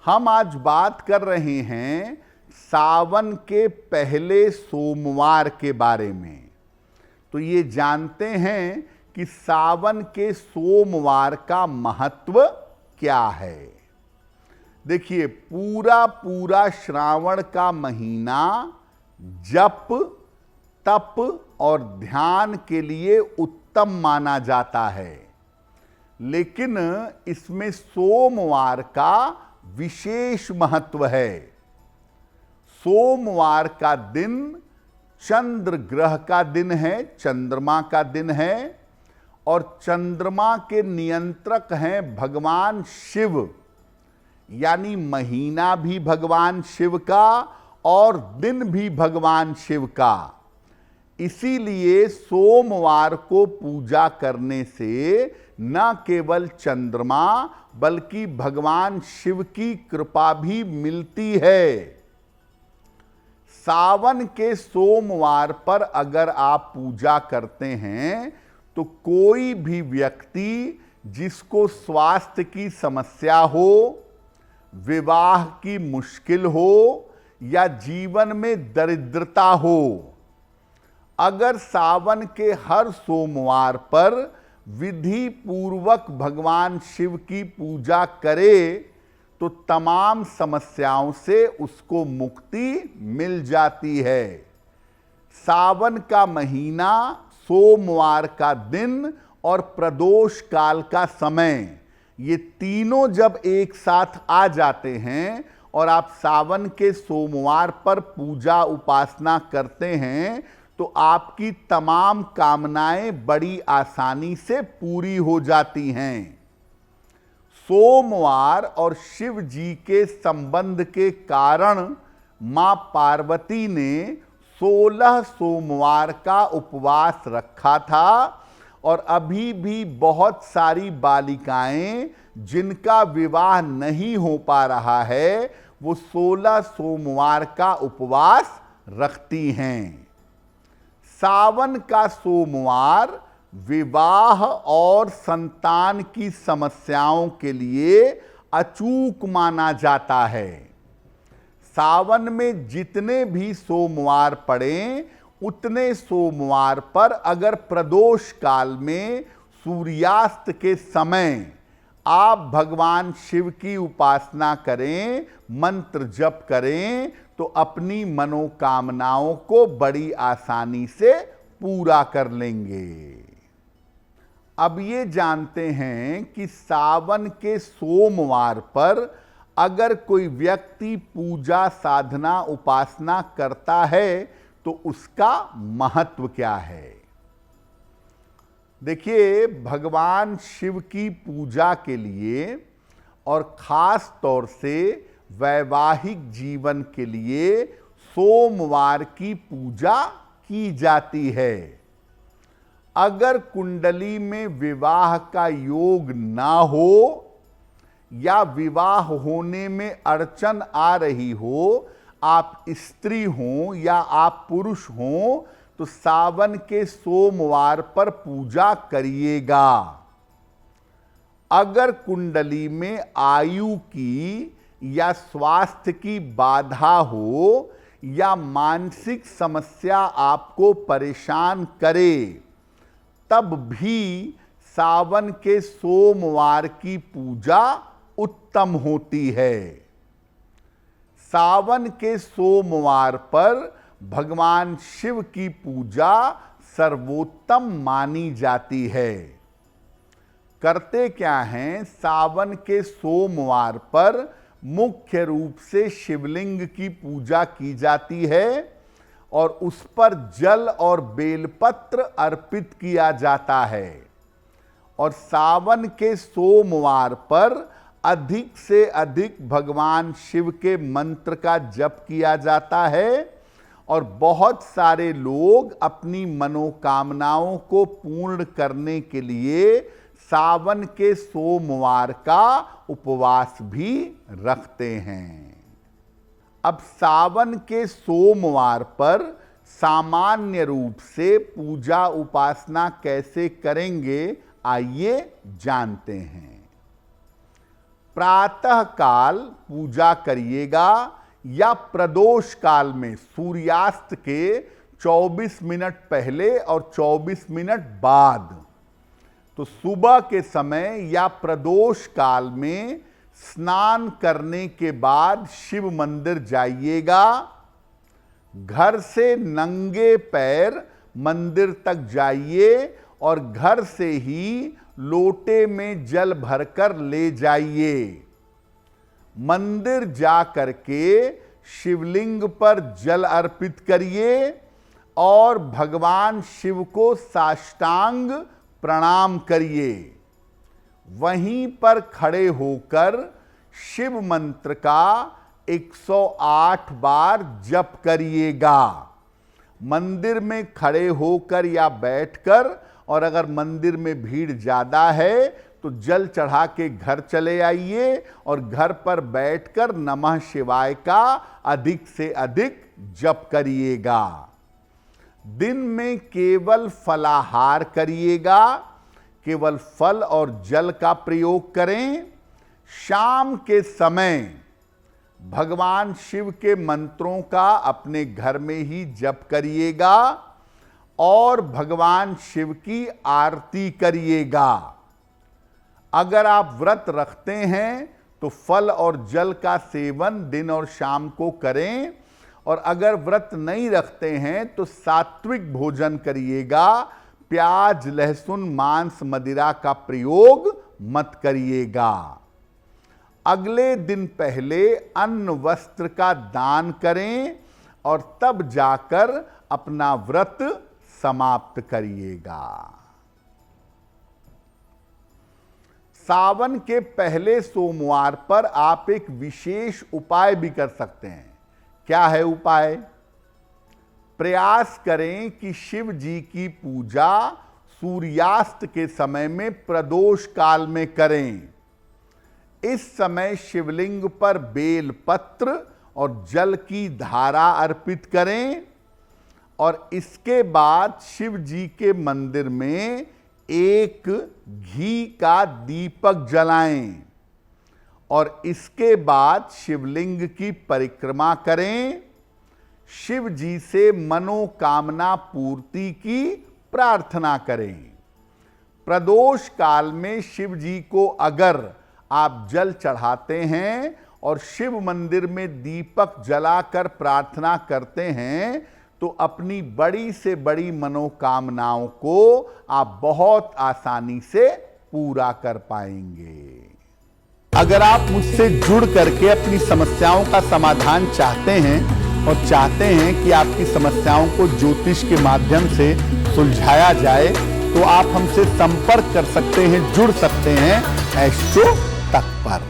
हम आज बात कर रहे हैं सावन के पहले सोमवार के बारे में। तो ये जानते हैं कि सावन के सोमवार का महत्व क्या है। देखिए, पूरा पूरा श्रावण का महीना जप, तप और ध्यान के लिए उत्तम माना जाता है, लेकिन इसमें सोमवार का विशेष महत्व है। सोमवार का दिन चंद्र ग्रह का दिन है, चंद्रमा का दिन है, और चंद्रमा के नियंत्रक हैं भगवान शिव, यानी महीना भी भगवान शिव का और दिन भी भगवान शिव का। इसीलिए सोमवार को पूजा करने से न केवल चंद्रमा बल्कि भगवान शिव की कृपा भी मिलती है। सावन के सोमवार पर अगर आप पूजा करते हैं तो कोई भी व्यक्ति जिसको स्वास्थ्य की समस्या हो, विवाह की मुश्किल हो या जीवन में दरिद्रता हो, अगर सावन के हर सोमवार पर विधि पूर्वक भगवान शिव की पूजा करे तो तमाम समस्याओं से उसको मुक्ति मिल जाती है। सावन का महीना, सोमवार का दिन और प्रदोष काल का समय, ये तीनों जब एक साथ आ जाते हैं और आप सावन के सोमवार पर पूजा उपासना करते हैं तो आपकी तमाम कामनाएं बड़ी आसानी से पूरी हो जाती हैं। सोमवार और शिव जी के संबंध के कारण मां पार्वती ने 16 सोमवार का उपवास रखा था, और अभी भी बहुत सारी बालिकाएं जिनका विवाह नहीं हो पा रहा है वो 16 सोमवार का उपवास रखती हैं। सावन का सोमवार विवाह और संतान की समस्याओं के लिए अचूक माना जाता है। सावन में जितने भी सोमवार पड़ें, उतने सोमवार पर अगर प्रदोष काल में सूर्यास्त के समय आप भगवान शिव की उपासना करें, मंत्र जप करें तो अपनी मनोकामनाओं को बड़ी आसानी से पूरा कर लेंगे। अब ये जानते हैं कि सावन के सोमवार पर अगर कोई व्यक्ति पूजा साधना उपासना करता है तो उसका महत्व क्या है। देखिए, भगवान शिव की पूजा के लिए और खास तौर से वैवाहिक जीवन के लिए सोमवार की पूजा की जाती है। अगर कुंडली में विवाह का योग ना हो या विवाह होने में अड़चन आ रही हो, आप स्त्री हों या आप पुरुष हों, तो सावन के सोमवार पर पूजा करिएगा। अगर कुंडली में आयु की या स्वास्थ्य की बाधा हो या मानसिक समस्या आपको परेशान करे, तब भी सावन के सोमवार की पूजा उत्तम होती है। सावन के सोमवार पर भगवान शिव की पूजा सर्वोत्तम मानी जाती है। करते क्या हैं, सावन के सोमवार पर मुख्य रूप से शिवलिंग की पूजा की जाती है और उस पर जल और बेलपत्र अर्पित किया जाता है। और सावन के सोमवार पर अधिक से अधिक भगवान शिव के मंत्र का जप किया जाता है और बहुत सारे लोग अपनी मनोकामनाओं को पूर्ण करने के लिए सावन के सोमवार का उपवास भी रखते हैं। अब सावन के सोमवार पर सामान्य रूप से पूजा उपासना कैसे करेंगे, आइए जानते हैं। प्रातः काल पूजा करिएगा या प्रदोष काल में सूर्यास्त के 24 मिनट पहले और 24 मिनट बाद। तो सुबह के समय या प्रदोष काल में स्नान करने के बाद शिव मंदिर जाइएगा। घर से नंगे पैर मंदिर तक जाइए और घर से ही लोटे में जल भरकर ले जाइए। मंदिर जा करके शिवलिंग पर जल अर्पित करिए और भगवान शिव को साष्टांग प्रणाम करिए। वहीं पर खड़े होकर शिव मंत्र का 108 बार जप करिएगा। मंदिर में खड़े होकर या बैठकर, और अगर मंदिर में भीड़ ज्यादा है तो जल चढ़ा के घर चले आइए और घर पर बैठकर नमः शिवाय का अधिक से अधिक जप करिएगा। दिन में केवल फलाहार करिएगा, केवल फल और जल का प्रयोग करें। शाम के समय भगवान शिव के मंत्रों का अपने घर में ही जप करिएगा और भगवान शिव की आरती करिएगा। अगर आप व्रत रखते हैं तो फल और जल का सेवन दिन और शाम को करें, और अगर व्रत नहीं रखते हैं तो सात्विक भोजन करिएगा। प्याज, लहसुन, मांस, मदिरा का प्रयोग मत करिएगा। अगले दिन पहले अन्न वस्त्र का दान करें और तब जाकर अपना व्रत समाप्त करिएगा। सावन के पहले सोमवार पर आप एक विशेष उपाय भी कर सकते हैं। क्या है उपाय? प्रयास करें कि शिव जी की पूजा सूर्यास्त के समय में प्रदोष काल में करें। इस समय शिवलिंग पर बेल पत्र और जल की धारा अर्पित करें और इसके बाद शिव जी के मंदिर में एक घी का दीपक जलाएं और इसके बाद शिवलिंग की परिक्रमा करें। शिव जी से मनोकामना पूर्ति की प्रार्थना करें। प्रदोष काल में शिव जी को अगर आप जल चढ़ाते हैं और शिव मंदिर में दीपक जलाकर प्रार्थना करते हैं तो अपनी बड़ी से बड़ी मनोकामनाओं को आप बहुत आसानी से पूरा कर पाएंगे। अगर आप मुझसे जुड़ करके अपनी समस्याओं का समाधान चाहते हैं और चाहते हैं कि आपकी समस्याओं को ज्योतिष के माध्यम से सुलझाया जाए तो आप हमसे संपर्क कर सकते हैं, जुड़ सकते हैं एस्ट्रो तक पर।